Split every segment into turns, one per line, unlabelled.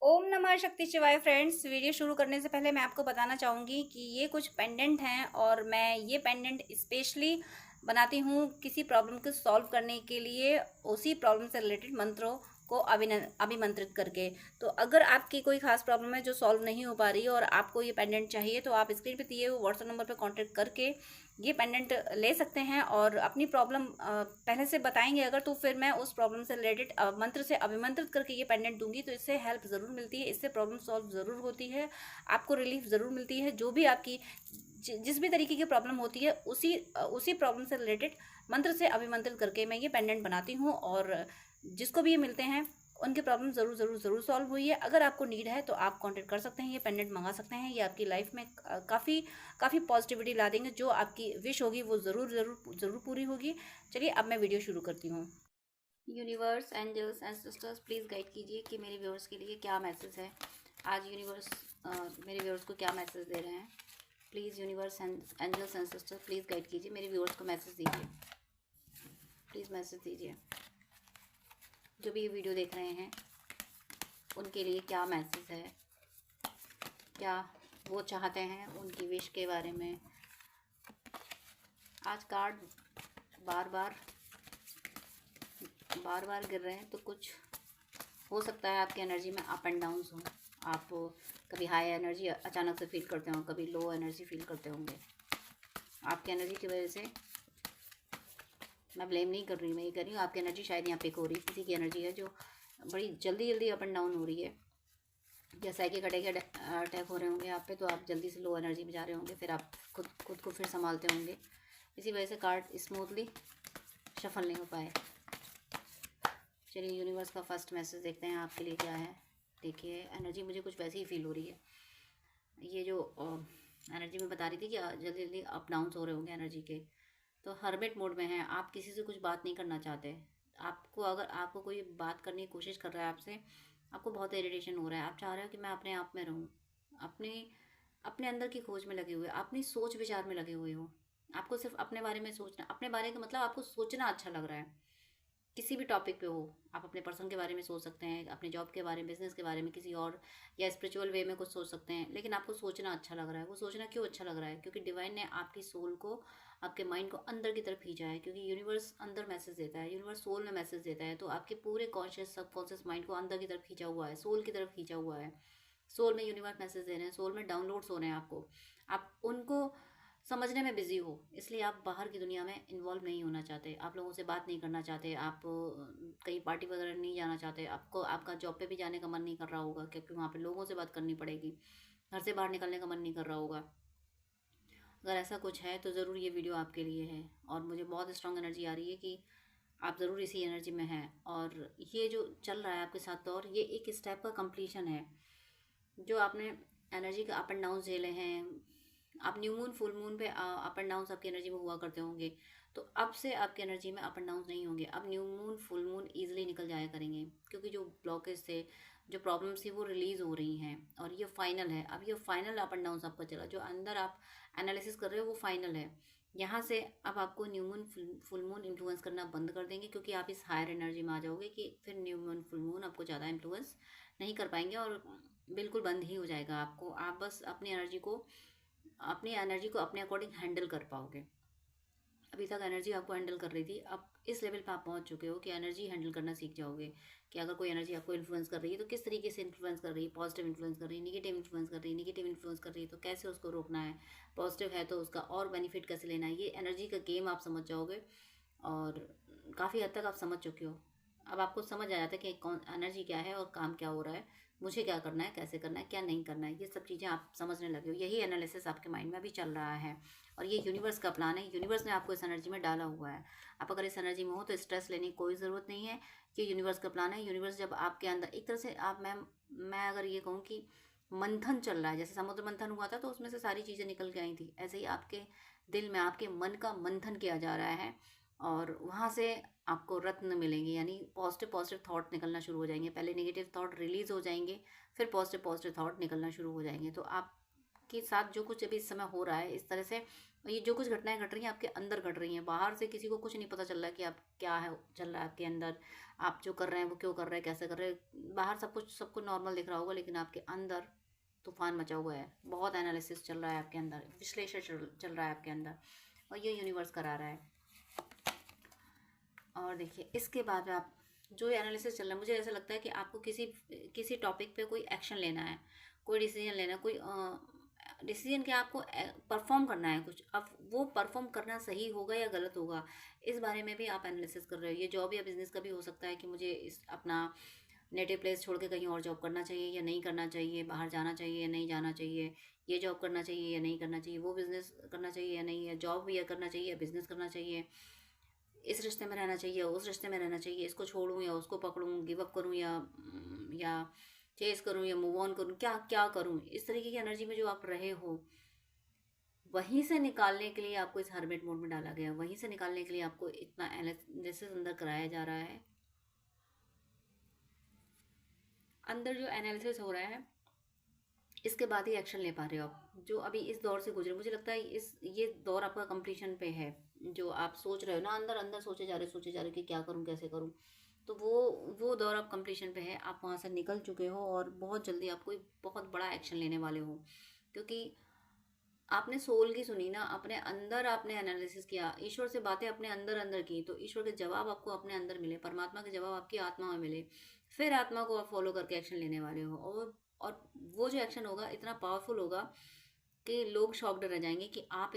ओम नमः शक्ति शिवाय फ्रेंड्स। वीडियो शुरू करने से पहले मैं आपको बताना चाहूँगी कि ये कुछ पेंडेंट हैं और मैं ये पेंडेंट स्पेशली बनाती हूँ किसी प्रॉब्लम को सॉल्व करने के लिए, उसी प्रॉब्लम से रिलेटेड मंत्रों को अभिमंत्रित करके। तो अगर आपकी कोई खास प्रॉब्लम है जो सॉल्व नहीं हो पा रही है और आपको ये पेंडेंट चाहिए, तो आप स्क्रीन पे दिए हुए व्हाट्सएप नंबर पे कांटेक्ट करके ये पेंडेंट ले सकते हैं और अपनी प्रॉब्लम पहले से बताएंगे अगर, तो फिर मैं उस प्रॉब्लम से रिलेटेड मंत्र से अभिमंत्रित करके ये पेंडेंट दूंगी। तो इससे हेल्प ज़रूर मिलती है, इससे प्रॉब्लम सॉल्व ज़रूर होती है, आपको रिलीफ ज़रूर मिलती है। जो भी आपकी जिस भी तरीके की प्रॉब्लम होती है, उसी प्रॉब्लम से रिलेटेड मंत्र से अभिमंत्रित करके मैं ये पेंडेंट बनाती हूँ और जिसको भी ये मिलते हैं उनकी प्रॉब्लम ज़रूर ज़रूर ज़रूर सॉल्व हुई है। अगर आपको नीड है तो आप कांटेक्ट कर सकते हैं, ये पेंडेंट मंगा सकते हैं। ये आपकी लाइफ में काफ़ी पॉजिटिविटी ला देंगे। जो आपकी विश होगी वो ज़रूर ज़रूर ज़रूर पूरी होगी। चलिए अब मैं वीडियो शुरू करती हूँ। Universe, angels and sisters, please guide कीजिए कि मेरे व्यूअर्स के लिए क्या मैसेज है आज। यूनिवर्स मेरे व्यूअर्स को क्या मैसेज दे रहे हैं। Please universe and angels and sisters, please guide कीजिए, मेरे व्यूअर्स को मैसेज दीजिए। प्लीज़ मैसेज दीजिए। जो भी ये वीडियो देख रहे हैं उनके लिए क्या मैसेज है, क्या वो चाहते हैं उनकी विश के बारे में। आज कार्ड बार बार गिर रहे हैं, तो कुछ हो सकता है आपकी एनर्जी में अप एंड डाउन्स हो। आप कभी हाई एनर्जी अचानक से फील करते हो, कभी लो एनर्जी फील करते होंगे। आपकी एनर्जी की वजह से मैं ब्लेम नहीं कर रही, मैं ये कर रही हूँ आपकी एनर्जी शायद यहाँ पिक हो रही है। किसी की एनर्जी है जो बड़ी जल्दी अप एंड डाउन हो रही है, या साइकिक अटैक हो रहे होंगे आप पे, तो आप जल्दी से लो एनर्जी में जा रहे होंगे, फिर आप खुद को फिर संभालते होंगे। इसी वजह से कार्ड स्मूथली शफल नहीं हो पाए। चलिए यूनिवर्स का फर्स्ट मैसेज देखते हैं आपके लिए क्या है। देखिए एनर्जी मुझे कुछ वैसी ही फील हो रही है। ये जो एनर्जी में बता रही थी कि जल्दी अप डाउन हो रहे होंगे एनर्जी के, तो हर्मिट मोड में हैं आप, किसी से कुछ बात नहीं करना चाहते। आपको अगर आपको कोई बात करने की कोशिश कर रहा है आपसे, आपको बहुत इरिटेशन हो रहा है, आप चाह रहे हो कि मैं अपने आप में रहूं, अपने अपने अंदर की खोज में लगे हुए, अपनी सोच विचार में लगे हुए हो। आपको सिर्फ अपने बारे में सोचना, अपने बारे का मतलब आपको सोचना अच्छा लग रहा है। किसी भी टॉपिक पे हो, आप अपने पर्सन के बारे में सोच सकते हैं, अपने जॉब के बारे में, बिजनेस के बारे में, किसी और, या स्पिरिचुअल वे में कुछ सोच सकते हैं। लेकिन आपको सोचना अच्छा लग रहा है। वो सोचना क्यों अच्छा लग रहा है? क्योंकि डिवाइन ने आपकी सोल को, आपके माइंड को अंदर की तरफ खींचा है। क्योंकि यूनिवर्स अंदर मैसेज देता है, यूनिवर्स सोल में मैसेज देता है। तो आपके पूरे कॉन्शियस सबकॉन्शियस माइंड को अंदर की तरफ खींचा हुआ है, सोल की तरफ खींचा हुआ है। सोल में यूनिवर्स मैसेज दे रहे हैं, सोल में डाउनलोड्स हो रहे हैं आपको। आप उनको समझने में बिजी हो, इसलिए आप बाहर की दुनिया में इन्वॉल्व नहीं होना चाहते, आप लोगों से बात नहीं करना चाहते, आप कहीं पार्टी वगैरह नहीं जाना चाहते। आपको आपका जॉब पे भी जाने का मन नहीं कर रहा होगा, क्योंकि वहाँ पे लोगों से बात करनी पड़ेगी। घर से बाहर निकलने का मन नहीं कर रहा होगा। अगर ऐसा कुछ है तो ज़रूर ये वीडियो आपके लिए है। और मुझे बहुत स्ट्रांग एनर्जी आ रही है कि आप ज़रूर इसी एनर्जी में हैं। और ये जो चल रहा है आपके साथ दौर, ये एक स्टेप का कंप्लीशन है। जो आपने एनर्जी का अप एंड डाउन झेले हैं, आप न्यू मून फुल मून पे अप एंड डाउन आपकी एनर्जी में हुआ करते होंगे, तो अब से आपकी एनर्जी में अप एंड डाउन नहीं होंगे। अब new moon full moon easily निकल जाया करेंगे, क्योंकि जो ब्लॉकेज थे, जो प्रॉब्लम्स थी, वो रिलीज हो रही हैं। और ये फाइनल है, अब ये फाइनल अप एंड डाउन आपका चला, जो अंदर आप एनालिसिस कर रहे हो वो फाइनल है। यहाँ से अब आपको new moon full moon influence करना बंद कर देंगे, क्योंकि आप इस हायर एनर्जी में आ जाओगे कि फिर न्यू मून फुल मून आपको ज़्यादा इन्फ्लुएंस नहीं कर पाएंगे, और बिल्कुल बंद ही हो जाएगा आपको। आप बस अपनी एनर्जी को अपने अकॉर्डिंग हैंडल कर पाओगे। अभी तक एनर्जी आपको हैंडल कर रही थी, अब इस लेवल पे आप पहुंच चुके हो कि एनर्जी हैंडल करना सीख जाओगे। कि अगर कोई एनर्जी आपको इन्फ्लुएंस कर रही है तो किस तरीके से इन्फ्लुएंस कर रही है, पॉजिटिव इन्फ्लुएंस कर रही है, नेगेटिव इन्फ्लुएंस कर रही है, तो कैसे उसको रोकना है। पॉजिटिव है तो उसका और बेनिफिट कैसे लेना है, ये एनर्जी का गेम आप समझ जाओगे। और काफ़ी हद तक आप समझ चुके हो। अब आपको समझ आ जाता है कि कौन एनर्जी क्या है और काम क्या हो रहा है, मुझे क्या करना है, कैसे करना है, क्या नहीं करना है, ये सब चीज़ें आप समझने लगे हो। यही एनालिसिस आपके माइंड में अभी चल रहा है, और ये यूनिवर्स का प्लान है। यूनिवर्स ने आपको इस एनर्जी में डाला हुआ है। आप अगर इस एनर्जी में हो तो स्ट्रेस लेने की कोई ज़रूरत नहीं है। ये यूनिवर्स का प्लान है। यूनिवर्स जब आपके अंदर एक तरह से आप मैं अगर ये कहूँ कि मंथन चल रहा है, जैसे समुद्र मंथन हुआ था तो उसमें से सारी चीज़ें निकल के आई थी, ऐसे ही आपके दिल में, आपके मन का मंथन किया जा रहा है। और वहाँ से आपको रत्न मिलेंगे, यानी पॉजिटिव पॉजिटिव थॉट निकलना शुरू हो जाएंगे। पहले नेगेटिव थॉट रिलीज हो जाएंगे, फिर पॉजिटिव पॉजिटिव थॉट निकलना शुरू हो जाएंगे। तो आपके साथ जो कुछ अभी इस समय हो रहा है, इस तरह से और ये जो कुछ घटनाएं घट रही हैं आपके अंदर घट रही हैं, बाहर से किसी को कुछ नहीं पता चल रहा है कि आप क्या है चल रहा है आपके अंदर, आप जो कर रहे हैं वो क्यों कर रहे हैं, कैसे कर रहे हैं। बाहर सब कुछ सबको नॉर्मल दिख रहा होगा, लेकिन आपके अंदर तूफान मचा हुआ है, बहुत एनालिसिस चल रहा है आपके अंदर, विश्लेषण चल रहा है आपके अंदर, और ये यूनिवर्स करा रहा है। और देखिए इसके बाद आप जो एनालिसिस चल रहा है, मुझे ऐसा लगता है कि आपको किसी किसी टॉपिक पे कोई एक्शन लेना है, कोई डिसीजन लेना है, कोई डिसीजन क्या, आपको परफॉर्म करना है कुछ। अब वो परफॉर्म करना सही होगा या गलत होगा, इस बारे में भी आप एनालिसिस कर रहे हो। ये जॉब या बिजनेस का भी हो सकता है कि मुझे इस अपना नेटिव प्लेस छोड़ के कहीं और जॉब करना चाहिए या नहीं करना चाहिए, बाहर जाना चाहिए या नहीं जाना चाहिए, ये जॉब करना चाहिए या नहीं करना चाहिए, वो बिज़नेस करना चाहिए या नहीं, या जॉब या करना चाहिए या बिज़नेस करना चाहिए, इस रिश्ते में रहना चाहिए उस रिश्ते में रहना चाहिए, इसको छोड़ूं या उसको पकड़ूं, गिव अप करूं या चेस करूं या मूव ऑन करूं, क्या क्या करूं। इस तरीके की एनर्जी में जो आप रहे हो, वहीं से निकालने के लिए आपको इस हर्मिट मोड में डाला गया, वहीं से निकालने के लिए आपको इतना एनालिसिस अंदर कराया जा रहा है। अंदर जो एनालिसिस हो रहा है, इसके बाद ही एक्शन ले पा रहे हो आप, जो अभी इस दौर से गुजरे। मुझे लगता है ये दौर आपका कंप्लीशन पे है। जो आप सोच रहे हो ना, अंदर अंदर सोचे जा रहे कि क्या करूं कैसे करूं, तो वो दौर आप कंप्लीशन पे है, आप वहाँ से निकल चुके हो और बहुत जल्दी आप कोई बहुत बड़ा एक्शन लेने वाले हो। क्योंकि आपने सोल की सुनी ना, अपने अंदर आपने एनालिसिस किया, ईश्वर से बातें अपने अंदर अंदर की, तो ईश्वर के जवाब आपको अपने अंदर मिले, परमात्मा के जवाब आपकी आत्मा में मिले, फिर आत्मा को आप फॉलो करके एक्शन लेने वाले हो। और वो जो एक्शन होगा इतना पावरफुल होगा कि लोग शॉक्ड रह जाएंगे कि आप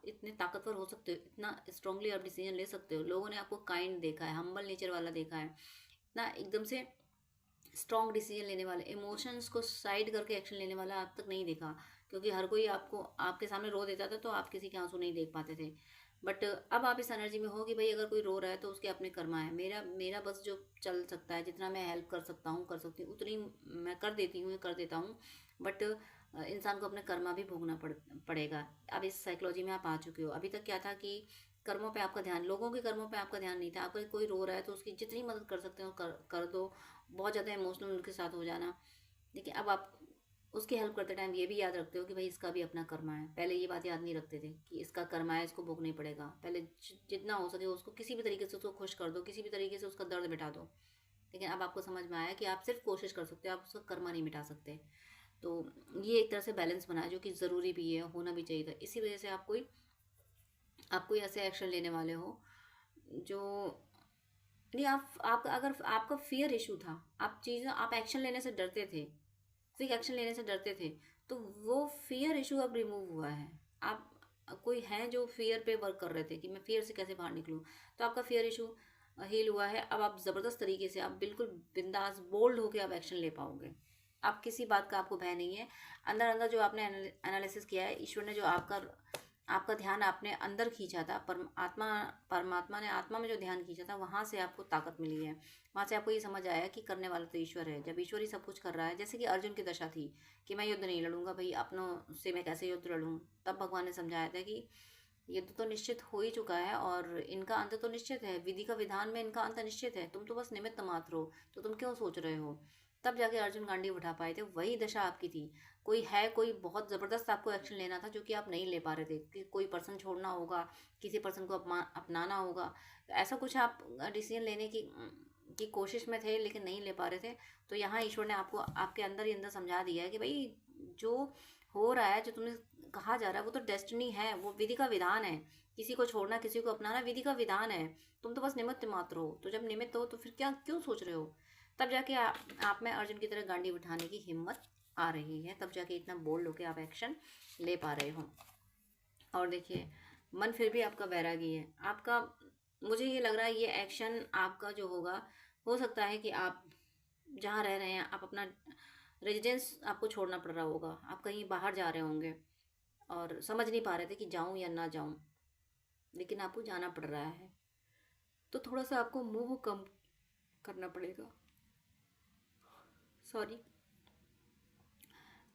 इतने ताकतवर हो सकते हो, इतना स्ट्रांगली आप डिसीजन ले सकते हो। लोगों ने आपको काइंड देखा है, हम्बल नेचर वाला देखा है, इतना एकदम से स्ट्रॉन्ग डिसीजन लेने वाले, इमोशंस को साइड करके एक्शन लेने वाला आज तक नहीं देखा। क्योंकि हर कोई आपको आपके सामने रो देता था तो आप किसी के आंसू नहीं देख पाते थे। बट अब आप इस एनर्जी में हो कि भाई अगर कोई रो रहा है तो उसके अपने कर्मा है, मेरा मेरा बस जो चल सकता है, जितना मैं हेल्प कर सकता हूँ कर सकती हूँ, उतनी मैं कर देती हूँ कर देता हूँ। बट इंसान को अपने कर्मा भी भोगना पड़ेगा। अब इस साइकोलॉजी में आप आ चुके हो। अभी तक क्या था कि कर्मों पे आपका ध्यान, लोगों के कर्मों पे आपका ध्यान नहीं था। आपको कोई रो रहा है तो उसकी जितनी मदद कर सकते हो कर दो, बहुत ज़्यादा इमोशनल उनके साथ हो जाना। देखिए अब आप उसकी हेल्प करते टाइम ये भी याद रखते हो कि भाई इसका भी अपना कर्मा है। पहले ये बात याद नहीं रखते थे कि इसका कर्मा है, इसको भोगना ही पड़ेगा। पहले जितना हो सके उसको किसी भी तरीके से उसको खुश कर दो, किसी भी तरीके से उसका दर्द मिटा दो। लेकिन अब आपको समझ में आया कि आप सिर्फ कोशिश कर सकते हो, आप उसका कर्मा नहीं मिटा सकते। तो ये एक तरह से बैलेंस बना है, जो कि ज़रूरी भी है, होना भी चाहिए था। इसी वजह से आप कोई ऐसे एक्शन लेने वाले हो जो नहीं, आप अगर आपका फियर इशू था, आप एक्शन लेने से डरते थे, क्विक एक्शन लेने से डरते थे, तो वो फियर इशू अब रिमूव हुआ है। आप कोई है जो फियर पे वर्क कर रहे थे कि मैं फियर से कैसे बाहर निकलूं, तो आपका फियर इशू हील हुआ है। अब आप ज़बरदस्त तरीके से, आप बिल्कुल बिंदास बोल्ड होकर आप एक्शन ले पाओगे। आप किसी बात का आपको भय नहीं है। अंदर अंदर जो आपने एनालिसिस किया है, ईश्वर ने जो आपका ध्यान आपने अंदर खींचा था, परमात्मा ने आत्मा में जो ध्यान खींचा था, वहाँ से आपको ताकत मिली है। वहाँ से आपको ये समझ आया कि करने वाला तो ईश्वर है। जब ईश्वर ही सब कुछ कर रहा है, जैसे कि अर्जुन की दशा थी कि मैं युद्ध नहीं लड़ूंगा भाई, अपनों से मैं कैसे युद्ध लड़ूं, तब भगवान ने समझाया था कि युद्ध तो निश्चित हो ही चुका है और इनका अंत तो निश्चित है, विधि का विधान में इनका अंत निश्चित है, तुम तो बस निमित्त मात्र हो, तो तुम क्यों सोच रहे हो। तब जाके अर्जुन गांडी उठा पाए थे। वही दशा आपकी थी। कोई बहुत ज़बरदस्त आपको एक्शन लेना था जो कि आप नहीं ले पा रहे थे, कि कोई पर्सन छोड़ना होगा, किसी पर्सन को अपनाना होगा, ऐसा कुछ आप डिसीजन लेने की कोशिश में थे लेकिन नहीं ले पा रहे थे। तो यहाँ ईश्वर ने आपको आपके अंदर ही अंदर समझा दिया है कि भाई जो हो रहा है, जो तुम्हें कहा जा रहा है, वो तो डेस्टिनी है, वो विधि का विधान है। किसी को छोड़ना, किसी को अपनाना विधि का विधान है। तुम तो बस निमित्त मात्र हो। तो जब निमित्त हो तो फिर क्या क्यों सोच रहे हो। तब जाके आप में अर्जुन की तरह गांडी उठाने की हिम्मत आ रही है, तब जाके इतना बोल्ड होकर आप एक्शन ले पा रहे हो। और देखिए मन फिर भी आपका वैरागी है। आपका मुझे ये लग रहा है ये एक्शन आपका जो होगा, हो सकता है कि आप जहाँ रह रहे हैं, आप अपना रेजिडेंस आपको छोड़ना पड़ रहा होगा, आप कहीं बाहर जा रहे होंगे और समझ नहीं पा रहे थे कि जाऊं या ना जाऊं, लेकिन आपको जाना पड़ रहा है। तो थोड़ा सा आपको मोह कम करना पड़ेगा। सॉरी,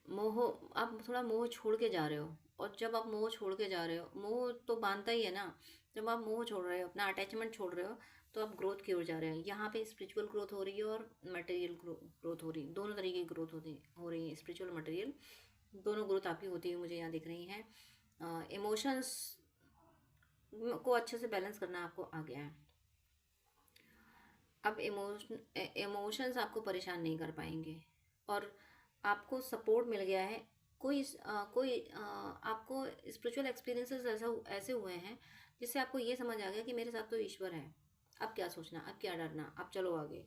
मोह, आप थोड़ा मोह छोड़ के जा रहे हो। और जब आप मोह छोड़ के जा रहे हो, मोह तो बांधता ही है ना। जब आप मोह छोड़ रहे हो, अपना अटैचमेंट छोड़ रहे हो, तो आप ग्रोथ की ओर जा रहे हो। यहाँ पे स्पिरिचुअल ग्रोथ हो रही है और मटेरियल ग्रोथ हो रही है, दोनों तरीके की ग्रोथ हो रही है। स्पिरिचुअल मटेरियल दोनों ग्रोथ आपकी होती हुई मुझे यहाँ दिख रही है। इमोशंस को अच्छे से बैलेंस करना आपको आ गया है। अब इमोशंस आपको परेशान नहीं कर पाएंगे और आपको सपोर्ट मिल गया है। आपको स्पिरिचुअल एक्सपीरियंसेस ऐसे हुए हैं जिससे आपको ये समझ आ गया कि मेरे साथ तो ईश्वर है। अब क्या सोचना, अब क्या डरना, अब चलो आगे।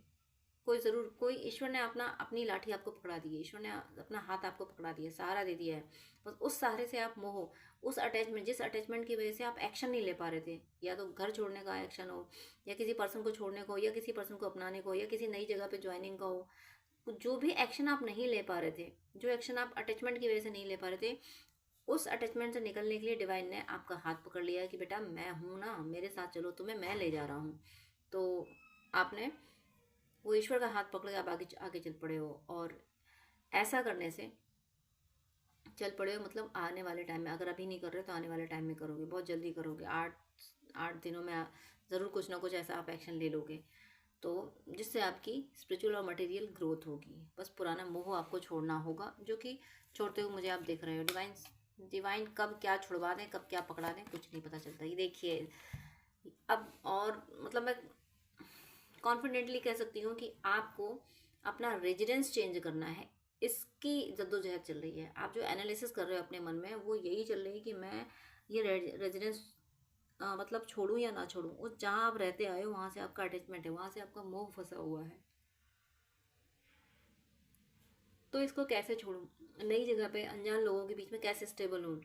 कोई ईश्वर ने अपनी लाठी आपको पकड़ा दी है, ईश्वर ने अपना हाथ आपको पकड़ा दिया, सहारा दे दिया है। बस उस सहारे से आप उस अटैचमेंट, जिस अटैचमेंट की वजह से आप एक्शन नहीं ले पा रहे थे, या तो घर छोड़ने का एक्शन हो, या किसी पर्सन को छोड़ने को, या किसी पर्सन को अपनाने को, या किसी नई जगह पे ज्वाइनिंग का हो, जो भी एक्शन आप नहीं ले पा रहे थे, जो एक्शन आप अटैचमेंट की वजह से नहीं ले पा रहे थे, उस अटैचमेंट से निकलने के लिए डिवाइन ने आपका हाथ पकड़ लिया है कि बेटा मैं हूं ना, मेरे साथ चलो, तुम्हें मैं ले जा रहा हूँ। तो आपने वो ईश्वर का हाथ पकड़ के आप आगे आगे चल पड़े हो। और ऐसा करने से चल पड़े हो मतलब आने वाले टाइम में, अगर अभी नहीं कर रहे तो आने वाले टाइम में करोगे, बहुत जल्दी करोगे। 8 दिनों में ज़रूर कुछ ना कुछ ऐसा आप एक्शन ले लोगे, तो जिससे आपकी स्पिरिचुअल और मटेरियल ग्रोथ होगी। बस पुराना मोह आपको छोड़ना होगा, जो कि छोड़ते हुए मुझे आप देख रहे हो। डिवाइन कब क्या छुड़वा दें, कब क्या पकड़ा दें, कुछ नहीं पता चलता। ये देखिए अब, और मतलब मैं कॉन्फिडेंटली कह सकती हूँ कि आपको अपना रेजिडेंस चेंज करना है, इसकी जद्दोजहद चल रही है। आप जो एनालिसिस कर रहे हो अपने मन में, वो यही चल रही है कि मैं ये रेजिडेंस मतलब छोड़ूं या ना छोड़ूं। उस जहाँ आप रहते आए हो वहाँ से आपका अटैचमेंट है, वहाँ से आपका मोह फंसा हुआ है, तो इसको कैसे छोड़ूं, नई जगह पे अनजान लोगों के बीच में कैसे स्टेबल हूँ।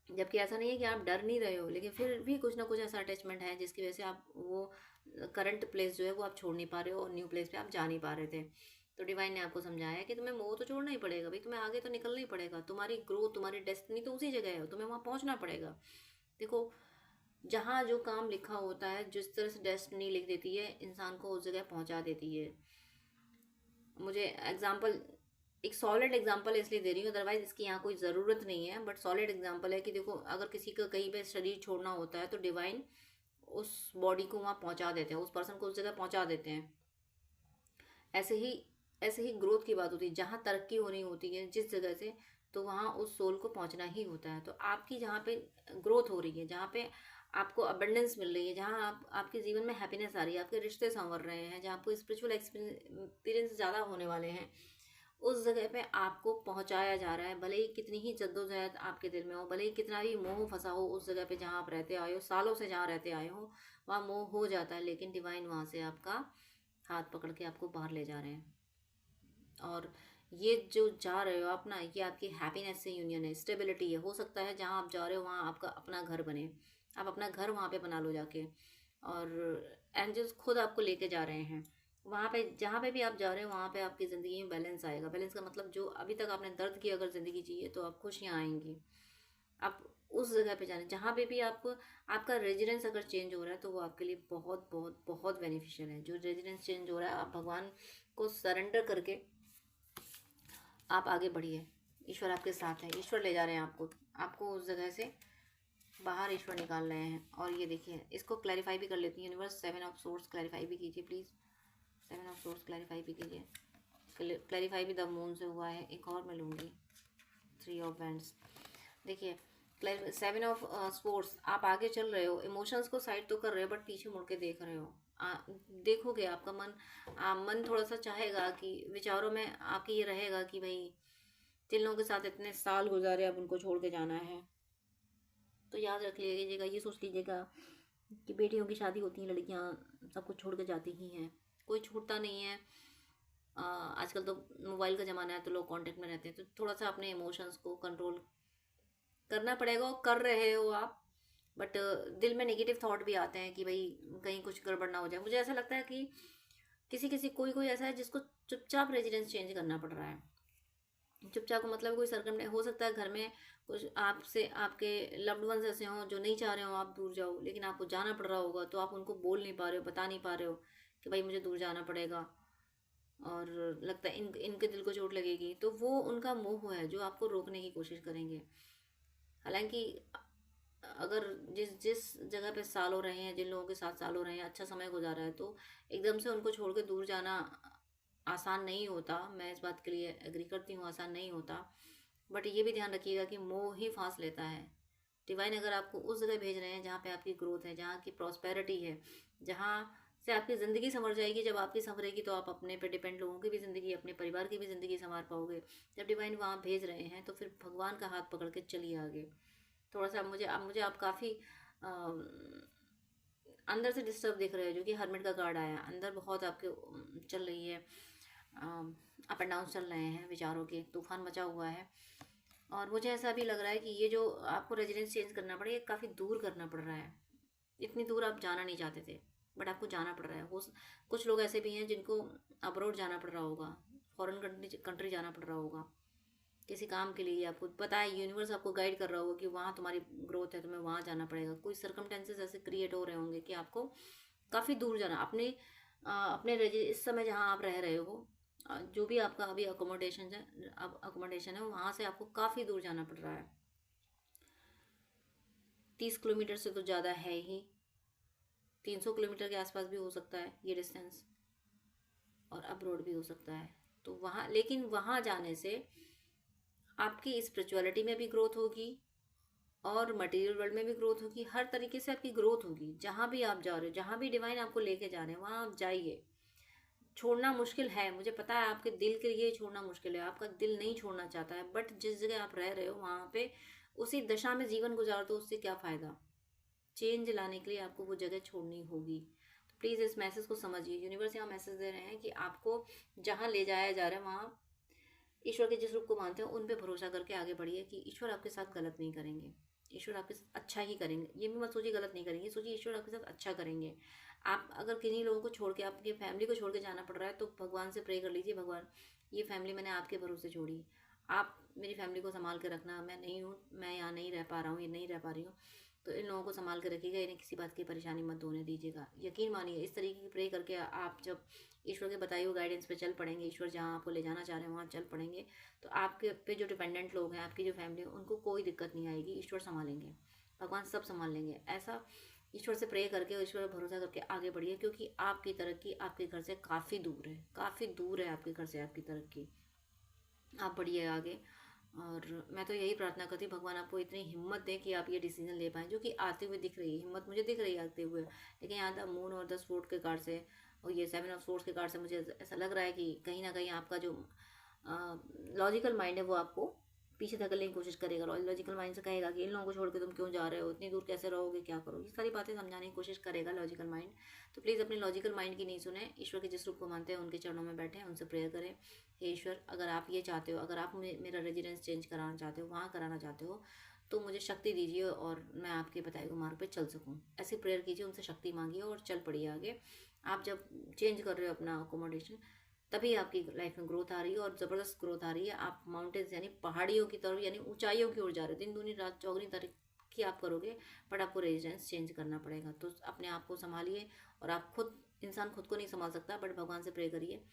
जबकि ऐसा नहीं है कि आप डर नहीं रहे हो, लेकिन फिर भी कुछ ना कुछ ऐसा अटैचमेंट है जिसकी वजह से आप वो करंट प्लेस जो है वो आप छोड़ नहीं पा रहे हो, और न्यू प्लेस पे आप जा नहीं पा रहे थे। तो डिवाइन ने आपको समझाया कि तुम्हें मोह तो छोड़ना ही पड़ेगा भाई, तुम्हें आगे तो निकलना ही पड़ेगा। तुम्हारी ग्रोथ, तुम्हारी डेस्टिनी तो उसी जगह है, तुम्हें वहाँ पहुँचना पड़ेगा। देखो, जहाँ जो काम लिखा होता है, जिस तरह से डेस्टिनी लिख देती है, इंसान को उस जगह पहुँचा देती है। मुझे एग्जाम्पल, एक सॉलिड एग्जांपल इसलिए दे रही हूँ, अदरवाइज इसकी यहाँ कोई ज़रूरत नहीं है, बट सॉलिड एग्जांपल है कि देखो, अगर किसी का कहीं पे शरीर छोड़ना होता है तो डिवाइन उस बॉडी को वहाँ पहुँचा देते हैं, उस पर्सन को उस जगह पहुँचा देते हैं। ऐसे ही ऐसे ही ग्रोथ की बात होती है, जहाँ तरक्की होनी होती है जिस जगह से, तो वहाँ उस सोल को पहुँचना ही होता है। तो आपकी जहाँ पे ग्रोथ हो रही है, जहाँ पे आपको अबंडेंस मिल रही है, जहाँ आपके जीवन में हैप्पीनेस आ रही है, आपके रिश्ते संवर रहे हैं, जहाँ आपको स्पिरिचुअल एक्सपीरियंस ज़्यादा होने वाले हैं, उस जगह पे आपको पहुंचाया जा रहा है। भले ही कितनी ही जद्दोजहद आपके दिल में हो, भले ही कितना भी मोह फंसा हो, उस जगह पे जहाँ आप रहते आए हो, सालों से जहाँ रहते आए हो, वहाँ मोह हो जाता है, लेकिन डिवाइन वहाँ से आपका हाथ पकड़ के आपको बाहर ले जा रहे हैं। और ये जो जा रहे हो आप ना, ये आपकी हैप्पीनेस से यूनियन है, स्टेबिलिटी है। हो सकता है जहाँ आप जा रहे हो वहाँ आपका अपना घर बने, आप अपना घर वहाँ पे बना लो जाके, और एंजल्स खुद आपको लेके जा रहे हैं वहाँ पे। जहाँ पे भी आप जा रहे हो वहाँ पे आपकी ज़िंदगी में बैलेंस आएगा। बैलेंस का मतलब, जो अभी तक आपने दर्द की अगर ज़िंदगी जी है, तो आप खुशियाँ आएंगी। आप उस जगह पे जाने, जहाँ पे भी आपको आपका रेजिडेंस अगर चेंज हो रहा है, तो वो आपके लिए बहुत बहुत बहुत बेनिफिशियल है। जो रेजिडेंस चेंज हो रहा है, आप भगवान को सरेंडर करके आप आगे बढ़िए। ईश्वर आपके साथ है, ईश्वर ले जा रहे हैं आपको, आपको उस जगह से बाहर ईश्वर निकाल रहे हैं। और ये देखिए, इसको क्लैरिफाई भी कर लेती हैं यूनिवर्स। 7 ऑफ सोर्स क्लैरिफाई भी कीजिए प्लीज़, 7 ऑफ सोर्स क्लैरिफाई भी कीजिए। क्लैरिफाई भी द मून से हुआ है। एक और मैं लूँगी, 3 ऑफ वैंड्स। देखिए, 7 ऑफ सोर्स, आप आगे चल रहे हो, इमोशंस को साइड तो कर रहे हो, बट पीछे मुड़ के देख रहे हो। देखोगे, आपका मन थोड़ा सा चाहेगा कि विचारों में आपके ये रहेगा कि भाई जिन लोगों के साथ इतने साल गुजारे, अब उनको छोड़ के जाना है। तो याद रख लीजिएगा, ये सोच लीजिएगा कि बेटियों की शादी होती है, लड़कियां सब कुछ छोड़ के जाती ही हैं, कोई छूटता नहीं है। आजकल तो मोबाइल का ज़माना है, तो लोग कांटेक्ट में रहते हैं, तो थोड़ा सा अपने इमोशंस को कंट्रोल करना पड़ेगा, और कर रहे हो आप। बट दिल में नेगेटिव थॉट भी आते हैं कि भाई कहीं कुछ गड़बड़ ना हो जाए। मुझे ऐसा लगता है कि कोई कोई ऐसा है जिसको चुपचाप रेजिडेंस चेंज करना पड़ रहा है। चुपचाप का मतलब, कोई सरकम हो सकता है घर में कुछ आपसे, आपके लव्ड वंस ऐसे हों जो नहीं चाह रहे हो आप दूर जाओ, लेकिन आपको जाना पड़ रहा होगा, तो आप उनको बोल नहीं पा रहे हो, बता नहीं पा रहे हो कि भाई मुझे दूर जाना पड़ेगा, और लगता है इनके दिल को चोट लगेगी, तो वो उनका मोह है जो आपको रोकने की कोशिश करेंगे। हालांकि अगर जिस जिस जगह पे साल हो रहे हैं, जिन लोगों के साथ साल हो रहे हैं, अच्छा समय गुजारा है, तो एकदम से उनको छोड़ के दूर जाना आसान नहीं होता। मैं इस बात के लिए एग्री करती हूँ, आसान नहीं होता। बट ये भी ध्यान रखिएगा कि मोह ही फांस लेता है, डिवाइन अगर आपको उस जगह भेज रहे हैं जहाँ पे आपकी ग्रोथ है, जहाँ की प्रॉस्पेरिटी है, जहाँ से आपकी ज़िंदगी संवर जाएगी। जब आपकी संवरेगी तो आप अपने पे डिपेंड लोगों की भी ज़िंदगी, अपने परिवार की भी ज़िंदगी संवार पाओगे। जब डिवाइन वहाँ भेज रहे हैं तो फिर भगवान का हाथ पकड़ के चलिए आगे। थोड़ा सा मुझे आप काफ़ी अंदर से डिस्टर्ब दिख रहे हो, जो कि हर्मिट का कार्ड आया। अंदर बहुत आपके चल रही है, अप एंड डाउन चल रहे हैं, विचारों के तूफान मचा हुआ है। और मुझे ऐसा भी लग रहा है कि ये जो आपको रेजिडेंस चेंज करना पड़ेगा, ये काफ़ी दूर करना पड़ रहा है। इतनी दूर आप जाना नहीं चाहते थे, बट आपको जाना पड़ रहा है। कुछ लोग ऐसे भी हैं जिनको अब्रॉड जाना पड़ रहा होगा, फॉरेन कंट्री जाना पड़ रहा होगा किसी काम के लिए। आपको पता है, यूनिवर्स आपको गाइड कर रहा होगा कि वहाँ तुम्हारी ग्रोथ है, तुम्हें वहाँ जाना पड़ेगा। कोई सर्कमटेंसेस ऐसे क्रिएट हो रहे होंगे कि आपको काफ़ी दूर जाना, अपने इस समय जहाँ आप रह रहे हो, जो भी आपका अभी अकोमोडेशन है वहाँ से आपको काफ़ी दूर जाना पड़ रहा है। 30 किलोमीटर से तो ज़्यादा है ही, 300 किलोमीटर के आसपास भी हो सकता है ये डिस्टेंस, और अब्रॉड भी हो सकता है। तो वहाँ, लेकिन वहाँ जाने से आपकी स्पिरिचुअलिटी में भी ग्रोथ होगी और मटेरियल वर्ल्ड में भी ग्रोथ होगी। हर तरीके से आपकी ग्रोथ होगी। जहाँ भी आप जा रहे हो, जहाँ भी डिवाइन आपको लेके जा रहे हैं, वहाँ आप जाइए। छोड़ना मुश्किल है, मुझे पता है, आपके दिल के लिए छोड़ना मुश्किल है, आपका दिल नहीं छोड़ना चाहता है, बट जिस जगह आप रह रहे हो वहाँ पे उसी दशा में जीवन गुजार दो, उससे क्या फ़ायदा। चेंज लाने के लिए आपको वो जगह छोड़नी होगी। तो प्लीज़ इस मैसेज को समझिए। यूनिवर्स यहाँ मैसेज दे रहे हैं कि आपको जहाँ ले जाया जा रहा है वहाँ ईश्वर के जिस रूप को मानते हैं उन पे भरोसा करके आगे बढ़िए कि ईश्वर आपके साथ गलत नहीं करेंगे, ईश्वर आपके साथ अच्छा ही करेंगे। ये भी मत सोचिए गलत नहीं करेंगे, सोचिए ईश्वर आपके साथ अच्छा करेंगे। आप अगर किन्हीं लोगों को छोड़ के, आपकी फैमिली को छोड़ के जाना पड़ रहा है, तो भगवान से प्रे कर लीजिए, भगवान ये फैमिली मैंने आपके भरोसे छोड़ी, आप मेरी फैमिली को संभाल के रखना। मैं नहीं हूँ, मैं यहाँ नहीं रह पा रहा हूँ, ये नहीं रह पा रही हूँ, तो इन लोगों को संभाल के रखिएगा, इन्हें किसी बात की परेशानी मत होने दीजिएगा। यकीन मानिए, इस तरीके की प्रे करके आप जब ईश्वर के बताए हुए गाइडेंस पे चल पड़ेंगे, ईश्वर जहाँ आपको ले जाना चाह रहे हैं वहाँ चल पड़ेंगे, तो आपके पे जो डिपेंडेंट लोग हैं, आपकी जो फैमिली है, उनको कोई दिक्कत नहीं आएगी। ईश्वर संभालेंगे, भगवान सब संभाल लेंगे। ऐसा ईश्वर से प्रे करके, ईश्वर पर भरोसा करके आगे बढ़िए, क्योंकि आपकी तरक्की आपके घर से काफ़ी दूर है, काफ़ी दूर है आपके घर से आपकी तरक्की। आप बढ़िए आगे। और मैं तो यही प्रार्थना करती हूँ, भगवान आपको इतनी हिम्मत दें कि आप ये डिसीजन ले पाएँ, जो कि आते हुए दिख रही है। हिम्मत मुझे दिख रही है आते हुए, लेकिन यहाँ द मून और 10 फुट के कार्ड से और ये 7 ऑफ सोर्ड्स के कार्ड से मुझे ऐसा लग रहा है कि कहीं ना कहीं आपका जो लॉजिकल माइंड है वो आपको पीछे धकेलने की कोशिश करेगा। लॉजिकल माइंड से कहेगा कि इन लोगों को छोड़ के तुम क्यों जा रहे हो, इतनी दूर कैसे रहोगे, क्या करोगे, ये सारी बातें समझाने की कोशिश करेगा लॉजिकल माइंड। तो प्लीज़ अपने लॉजिकल माइंड की नहीं सुने, ईश्वर के जिस रूप को मानते हैं उनके चरणों में बैठे, उनसे प्रेयर करें। हे ईश्वर, अगर आप ये चाहते हो, अगर आप मेरा रेजिडेंस चेंज कराना चाहते हो, वहाँ कराना चाहते हो, तो मुझे शक्ति दीजिए और मैं आपके बताए हुए मार्ग पे चल सकूँ। ऐसी प्रेयर कीजिए, उनसे शक्ति मांगिए और चल पड़िए आगे। आप जब चेंज कर रहे हो अपना अकोमोडेशन, तभी आपकी लाइफ में ग्रोथ आ रही है और ज़बरदस्त ग्रोथ आ रही है। आप माउंटेन्स यानी पहाड़ियों की तरफ, यानी ऊंचाइयों की ओर जा रहे हो। दिन दूनी रात चौगनी तरक्की आप करोगे, बट आपको रेजिडेंस चेंज करना पड़ेगा। तो अपने आप को संभालिए, और आप खुद, इंसान खुद को नहीं संभाल सकता, बट भगवान से प्रे करिए।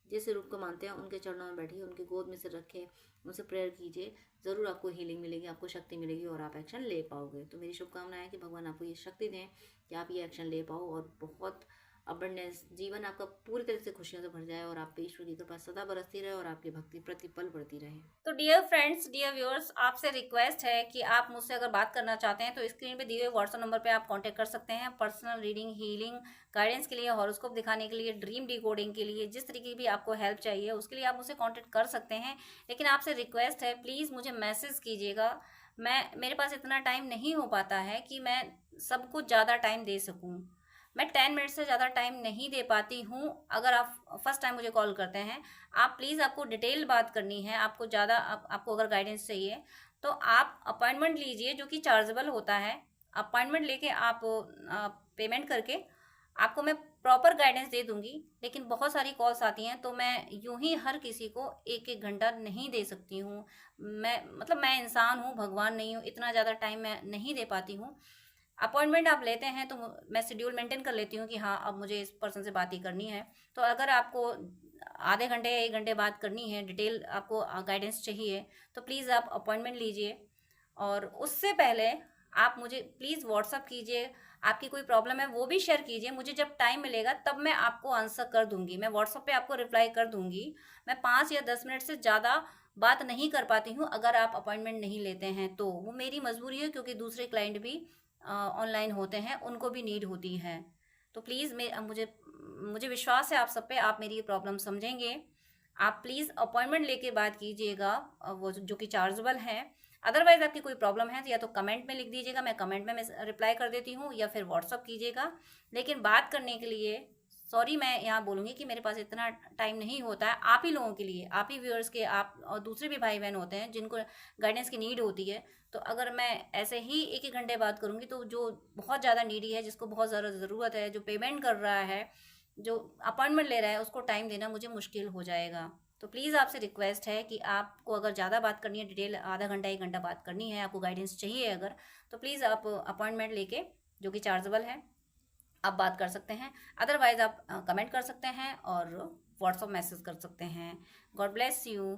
जिस रूप को मानते हैं उनके चरणों में बैठिए, उनकी गोद में से रखें, उनसे प्रेयर कीजिए। ज़रूर आपको हीलिंग मिलेगी, आपको शक्ति मिलेगी और आप एक्शन ले पाओगे। तो मेरी शुभकामना है कि भगवान आपको ये शक्ति दें कि आप ये एक्शन ले पाओ और बहुत अबंडेंस जीवन आपका पूरी तरह से खुशियों से भर जाए और आप पे ईश्वर की कृपा सदा बरसती रहे और आपकी भक्ति प्रतिपल बढ़ती रहे। तो डियर फ्रेंड्स, डियर व्यूअर्स, आपसे रिक्वेस्ट है कि आप मुझसे अगर बात करना चाहते हैं तो स्क्रीन पे दिए हुए व्हाट्सएप नंबर पे आप कांटेक्ट कर सकते हैं। पर्सनल रीडिंग, हीलिंग, गाइडेंस के लिए, हॉरोस्कोप दिखाने के लिए, ड्रीम डिकोडिंग के लिए, जिस तरीके की भी आपको हेल्प चाहिए उसके लिए आप मुझसे कॉन्टेक्ट कर सकते हैं। लेकिन आपसे रिक्वेस्ट है, प्लीज़ मुझे मैसेज कीजिएगा। मेरे पास इतना टाइम नहीं हो पाता है कि मैं सबको ज़्यादा टाइम दे सकूँ। मैं 10 मिनट से ज़्यादा टाइम नहीं दे पाती हूँ। अगर आप फर्स्ट टाइम मुझे कॉल करते हैं, आप प्लीज़, आपको डिटेल बात करनी है, आपको ज़्यादा आपको अगर गाइडेंस चाहिए तो आप अपॉइंटमेंट लीजिए, जो कि चार्जेबल होता है। अपॉइंटमेंट लेके आप पेमेंट करके आपको मैं प्रॉपर गाइडेंस दे दूंगी। लेकिन बहुत सारी कॉल्स आती हैं तो मैं यूं ही हर किसी को एक एक घंटा नहीं दे सकती हूँ। मैं इंसान हूँ, भगवान नहीं हूँ, इतना ज़्यादा टाइम मैं नहीं दे पाती हूँ। अपॉइंटमेंट आप लेते हैं तो मैं शेड्यूल मेंटेन कर लेती हूँ कि हाँ, अब मुझे इस पर्सन से बात ही करनी है। तो अगर आपको आधे घंटे या 1 घंटे बात करनी है, डिटेल आपको गाइडेंस चाहिए, तो प्लीज़ आप अपॉइंटमेंट लीजिए। और उससे पहले आप मुझे प्लीज़ व्हाट्सअप कीजिए
आपकी कोई प्रॉब्लम है वो भी शेयर कीजिए, मुझे जब टाइम मिलेगा तब मैं आपको आंसर कर दूंगी, मैं व्हाट्सएप पे आपको रिप्लाई कर दूंगी। मैं 5 या 10 मिनट से ज़्यादा बात नहीं कर पाती हूँ अगर आप अपॉइंटमेंट नहीं लेते हैं तो, वो मेरी मजबूरी है, क्योंकि दूसरे क्लाइंट भी ऑनलाइन होते हैं, उनको भी नीड होती है। तो प्लीज़ मुझे मुझे विश्वास है आप सब पे, आप मेरी प्रॉब्लम समझेंगे। आप प्लीज़ अपॉइंटमेंट लेके बात कीजिएगा, वो जो कि चार्जेबल है। अदरवाइज आपकी कोई प्रॉब्लम है तो या तो कमेंट में लिख दीजिएगा, मैं कमेंट में मैं रिप्लाई कर देती हूँ, या फिर व्हाट्सअप कीजिएगा। लेकिन बात करने के लिए सॉरी, मैं यहाँ बोलूँगी कि मेरे पास इतना टाइम नहीं होता है। आप ही लोगों के लिए, आप ही व्यूअर्स के, आप और दूसरे भी भाई बहन होते हैं जिनको गाइडेंस की नीड होती है। तो अगर मैं ऐसे ही एक एक घंटे बात करूँगी तो जो बहुत ज़्यादा नीडी है, जिसको बहुत ज़्यादा ज़रूरत है, जो पेमेंट कर रहा है, जो अपॉइंटमेंट ले रहा है, उसको टाइम देना मुझे मुश्किल हो जाएगा। तो प्लीज़ आपसे रिक्वेस्ट है कि आपको अगर ज़्यादा बात करनी है, डिटेल आधा घंटा 1 घंटा बात करनी है, आपको गाइडेंस चाहिए अगर, तो प्लीज़ आप अपॉइंटमेंट लेके, जो कि चार्जेबल है, आप बात कर सकते हैं। अदरवाइज़ आप कमेंट कर सकते हैं और व्हाट्सअप मैसेज कर सकते हैं। God bless you.